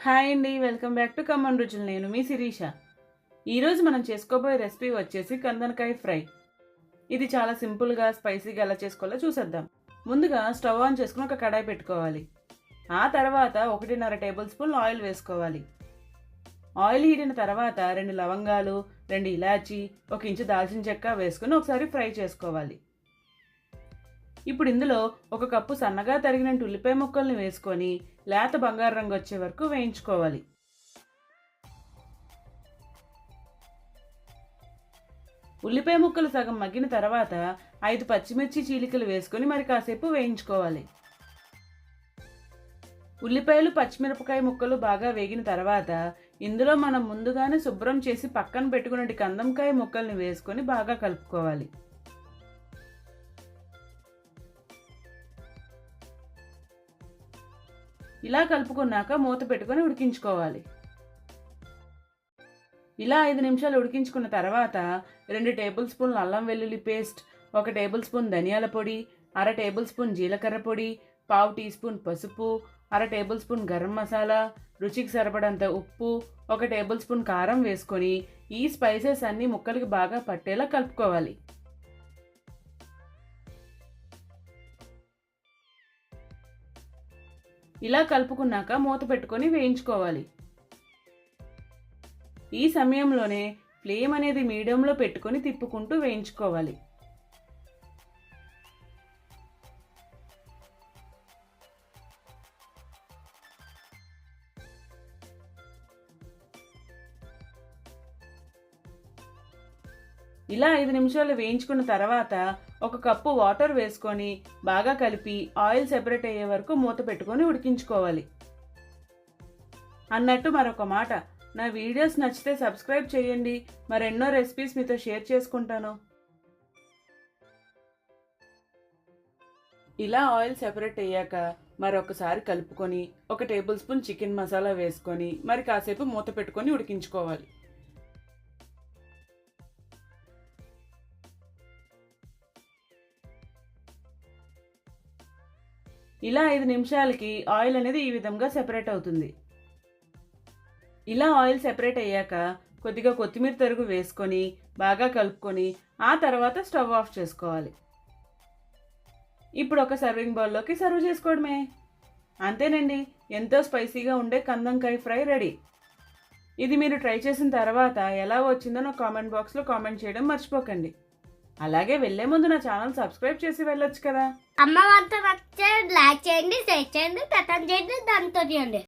Hi అండి, welcome back to common రుచులు. నేను మీ శిరీష. ఈరోజు మనం చేసుకోబోయే రెసిపీ వచ్చేసి కందనకాయ ఫ్రై. ఇది చాలా సింపుల్గా స్పైసీగా ఎలా చేసుకోవాలో చూసేద్దాం. ముందుగా స్టవ్ ఆన్ చేసుకుని ఒక కడాయి పెట్టుకోవాలి. ఆ తర్వాత 1.5 టేబుల్ స్పూన్ ఆయిల్ వేసుకోవాలి. ఆయిల్ హీటిన తర్వాత 2 లవంగాలు, 2 ఇలాచి, 1 ఇంచు దాల్చిన చెక్క వేసుకుని ఒకసారి ఫ్రై చేసుకోవాలి. ఇప్పుడు ఇందులో 1 కప్పు సన్నగా తరిగిన ఉల్లిపాయ ముక్కల్ని వేసుకొని లేత బంగారు రంగు వచ్చే వరకు వేయించుకోవాలి. ఉల్లిపాయ ముక్కలు సగం మగ్గిన తర్వాత 5 పచ్చిమిర్చి చీలికలు వేసుకొని మరి కాసేపు వేయించుకోవాలి. ఉల్లిపాయలు పచ్చిమిరపకాయ ముక్కలు బాగా వేగిన తర్వాత ఇందులో మనం ముందుగానే శుభ్రం చేసి పక్కన పెట్టుకున్న కందంకాయ ముక్కల్ని వేసుకొని బాగా కలుపుకోవాలి. ఇలా కలుపుకున్నాక మూత పెట్టుకొని ఉడికించుకోవాలి. ఇలా 5 నిమిషాలు ఉడికించుకున్న తర్వాత 2 టేబుల్ స్పూన్ల అల్లం వెల్లుల్లి పేస్ట్, 1 టేబుల్ స్పూన్ ధనియాల పొడి, 1/2 టేబుల్ స్పూన్ జీలకర్ర పొడి, 1/2 టీ స్పూన్ పసుపు, 1/2 టేబుల్ స్పూన్ గరం మసాలా, రుచికి సరిపడంత ఉప్పు, 1 టేబుల్ స్పూన్ కారం వేసుకొని ఈ స్పైసెస్ అన్నీ ముక్కలకి బాగా పట్టేలా కలుపుకోవాలి. ఇలా కలుపుకున్నాక మూత పెట్టుకొని వేయించుకోవాలి. ఈ సమయంలోనే ఫ్లేమ్ అనేది మీడియంలో పెట్టుకొని తిప్పుకుంటూ వేయించుకోవాలి. ఇలా 5 నిమిషాలు వేయించుకున్న తర్వాత 1 కప్పు వాటర్ వేసుకొని బాగా కలిపి ఆయిల్ సెపరేట్ అయ్యే వరకు మూత పెట్టుకొని ఉడికించుకోవాలి. అన్నట్టు మరొక మాట, నా వీడియోస్ నచ్చితే సబ్స్క్రైబ్ చేయండి. మరెన్నో రెసిపీస్ మీతో షేర్ చేసుకుంటాను. ఇలా ఆయిల్ సెపరేట్ అయ్యాక మరొకసారి కలుపుకొని 1 టేబుల్ స్పూన్ చికెన్ మసాలా వేసుకొని మరి కాసేపు మూత పెట్టుకొని ఉడికించుకోవాలి. ఇలా 5 నిమిషాలకి ఆయిల్ అనేది ఈ విధంగా సెపరేట్ అవుతుంది. ఇలా ఆయిల్ సెపరేట్ అయ్యాక కొద్దిగా కొత్తిమీర తరుగు వేసుకొని బాగా కలుపుకొని ఆ తర్వాత స్టవ్ ఆఫ్ చేసుకోవాలి. ఇప్పుడు ఒక సర్వింగ్ బౌల్లోకి సర్వ్ చేసుకోవడమే. అంతేనండి, ఎంతో స్పైసీగా ఉండే కందంకాయ ఫ్రై రెడీ. ఇది మీరు ట్రై చేసిన తర్వాత ఎలా వచ్చిందో నా కామెంట్ బాక్స్లో కామెంట్ చేయడం మర్చిపోకండి. అలాగే వెళ్లే ముందు నా ఛానల్ సబ్స్క్రైబ్ చేసి వెళ్ళొచ్చు కదా. అమ్మ వంట నచ్చితే లైక్ చేయండి, షేర్ చేయండి, కమెంట్ చేయండి, దాంతో చేయండి.